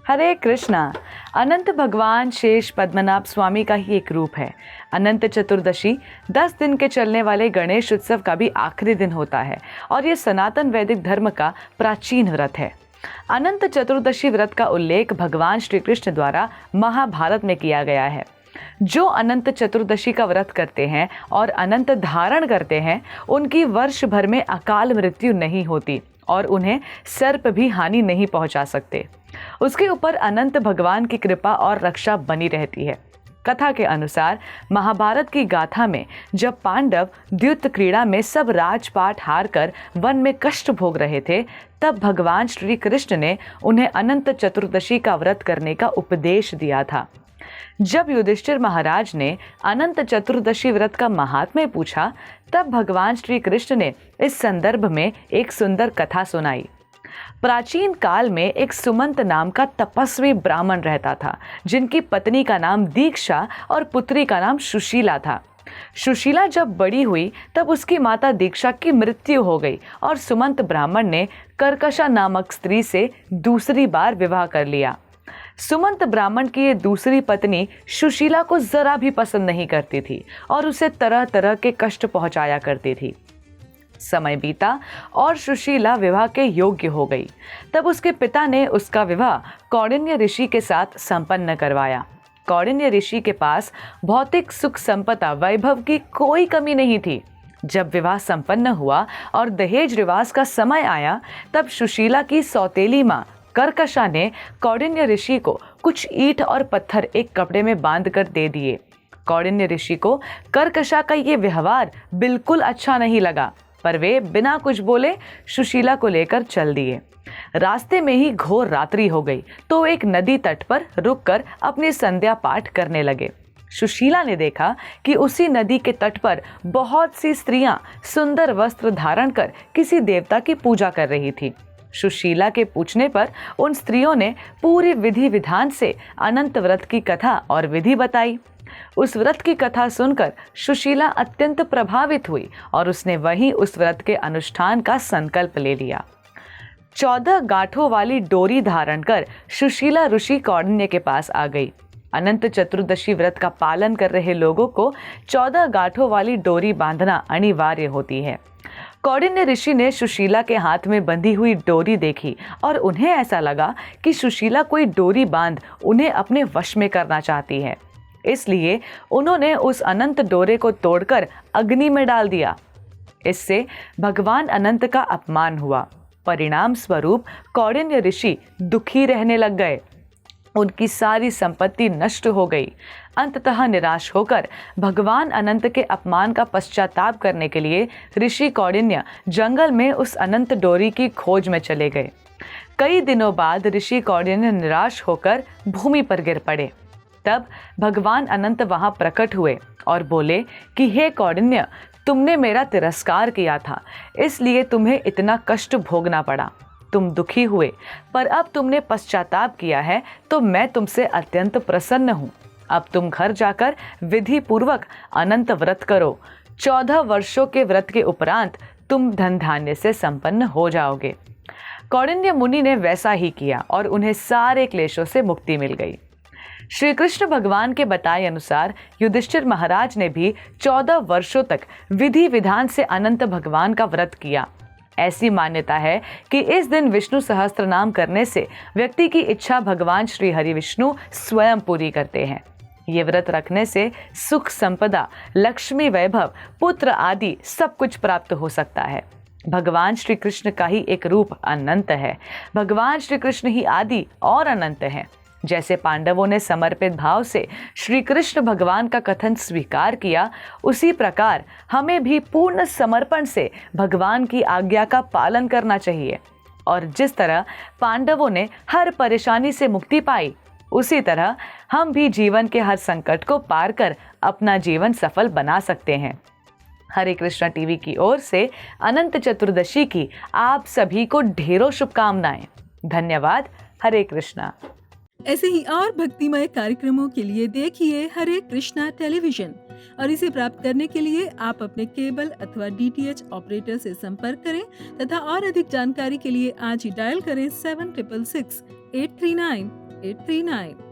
हरे कृष्णा। अनंत भगवान शेष पद्मनाभ स्वामी का ही एक रूप है। अनंत चतुर्दशी 10 दिन के चलने वाले गणेश उत्सव का भी आखिरी दिन होता है और ये सनातन वैदिक धर्म का प्राचीन व्रत है। अनंत चतुर्दशी व्रत का उल्लेख भगवान श्री कृष्ण द्वारा महाभारत में किया गया है। जो अनंत चतुर्दशी का व्रत करते हैं और अनंत धारण करते हैं, उनकी वर्ष भर में अकाल मृत्यु नहीं होती और उन्हें सर्प भी हानि नहीं पहुंचा सकते। उसके ऊपर अनंत भगवान की कृपा और रक्षा बनी रहती है। कथा के अनुसार महाभारत की गाथा में जब पांडव द्युत क्रीड़ा में सब राजपाट हारकर वन में कष्ट भोग रहे थे, तब भगवान श्री कृष्ण ने उन्हें अनंत चतुर्दशी का व्रत करने का उपदेश दिया था। जब युधिष्ठिर महाराज ने अनंत चतुर्दशी व्रत का महात्म्य पूछा, तब भगवान श्री कृष्ण ने इस संदर्भ में एक सुंदर कथा सुनाई। प्राचीन काल में एक सुमंत नाम का तपस्वी ब्राह्मण रहता था, जिनकी पत्नी का नाम दीक्षा और पुत्री का नाम सुशीला था। सुशीला जब बड़ी हुई तब उसकी माता दीक्षा की मृत्यु हो गई और सुमंत ब्राह्मण ने कर्कशा नामक स्त्री से दूसरी बार विवाह कर लिया। सुमंत ब्राह्मण की ये दूसरी पत्नी सुशीला को जरा भी पसंद नहीं करती थी और उसे तरह तरह के कष्ट पहुंचाया करती थी। समय बीता और सुशीला विवाह के योग्य हो गई। तब उसके पिता ने उसका विवाह कौंडिन्य ऋषि के साथ संपन्न करवाया। कौंडिन्य ऋषि के पास भौतिक सुख संपदा वैभव की कोई कमी नहीं थी। जब विवाह संपन्न हुआ और दहेज रिवाज का समय आया, तब सुशीला की सौतेली माँ कर्कशा ने कौंडिन्य ऋषि को कुछ ईंट और पत्थर एक कपड़े में बांधकर दे दिए। कौंडिन्य ऋषि को कर्कशा का ये व्यवहार बिल्कुल अच्छा नहीं लगा, पर वे बिना कुछ बोले सुशीला को लेकर चल दिए। रास्ते में ही घोर रात्रि हो गई तो एक नदी तट पर रुककर अपनी संध्या पाठ करने लगे। सुशीला ने देखा कि उसी नदी के तट पर बहुत सी स्त्रियां सुंदर वस्त्र धारण कर किसी देवता की पूजा कर रही थी। सुशीला के पूछने पर उन स्त्रियों ने पूरी विधि विधान से अनंत व्रत की कथा और विधि बताई। उस व्रत की कथा सुनकर सुशीला अत्यंत प्रभावित हुई और उसने वहीं उस व्रत के अनुष्ठान का संकल्प ले लिया। 14 गांठों वाली डोरी धारण कर सुशीला ऋषि कौंडिन्य के पास आ गई। अनंत चतुर्दशी व्रत का पालन कर रहे लोगों को 14 गांठों वाली डोरी बांधना अनिवार्य होती है। कौंडिन्य ऋषि ने सुशीला के हाथ में बंधी हुई डोरी देखी और उन्हें ऐसा लगा कि सुशीला कोई डोरी बांध उन्हें अपने वश में करना चाहती है। इसलिए उन्होंने उस अनंत डोरे को तोड़कर अग्नि में डाल दिया। इससे भगवान अनंत का अपमान हुआ। परिणाम स्वरूप कौंडिन्य ऋषि दुखी रहने लग गए। उनकी सारी संपत्ति नष्ट हो गई। अंततः निराश होकर भगवान अनंत के अपमान का पश्चाताप करने के लिए ऋषि कौंडिन्य जंगल में उस अनंत डोरी की खोज में चले गए। कई दिनों बाद ऋषि कौंडिन्य निराश होकर भूमि पर गिर पड़े। तब भगवान अनंत वहां प्रकट हुए और बोले कि हे कौंडिन्य, तुमने मेरा तिरस्कार किया था, इसलिए तुम्हें इतना कष्ट भोगना पड़ा। तुम दुखी हुए, पर अब तुमने पश्चाताप किया है तो मैं तुमसे अत्यंत प्रसन्न हूँ। अब तुम घर जाकर विधि पूर्वक अनंत व्रत करो। 14 वर्षों के व्रत के उपरांत तुम धन धान्य से संपन्न हो जाओगे। कौंडिन्य मुनि ने वैसा ही किया और उन्हें सारे क्लेशों से मुक्ति मिल गई। श्री कृष्ण भगवान के बताए अनुसार युधिष्ठिर महाराज ने भी 14 वर्षों तक विधि विधान से अनंत भगवान का व्रत किया। ऐसी मान्यता है कि इस दिन विष्णु सहस्त्र नाम करने से व्यक्ति की इच्छा भगवान श्री हरि विष्णु स्वयं पूरी करते हैं। ये व्रत रखने से सुख संपदा, लक्ष्मी वैभव, पुत्र आदि सब कुछ प्राप्त हो सकता है। भगवान श्री कृष्ण का ही एक रूप अनंत है। भगवान श्री कृष्ण ही आदि और अनंत हैं। जैसे पांडवों ने समर्पित भाव से श्री कृष्ण भगवान का कथन स्वीकार किया, उसी प्रकार हमें भी पूर्ण समर्पण से भगवान की आज्ञा का पालन करना चाहिए। और जिस तरह पांडवों ने हर परेशानी से मुक्ति पाई, उसी तरह हम भी जीवन के हर संकट को पार कर अपना जीवन सफल बना सकते हैं। हरे कृष्णा टीवी की ओर से अनंत चतुर्दशी की आप सभी को ढेरों शुभकामनाएं। धन्यवाद। हरे कृष्णा। ऐसे ही और भक्तिमय कार्यक्रमों के लिए देखिए हरे कृष्णा टेलीविजन और इसे प्राप्त करने के लिए आप अपने केबल अथवा DTH ऑपरेटर से संपर्क करें तथा और अधिक जानकारी के लिए आज ही डायल करें 7666 839 8839।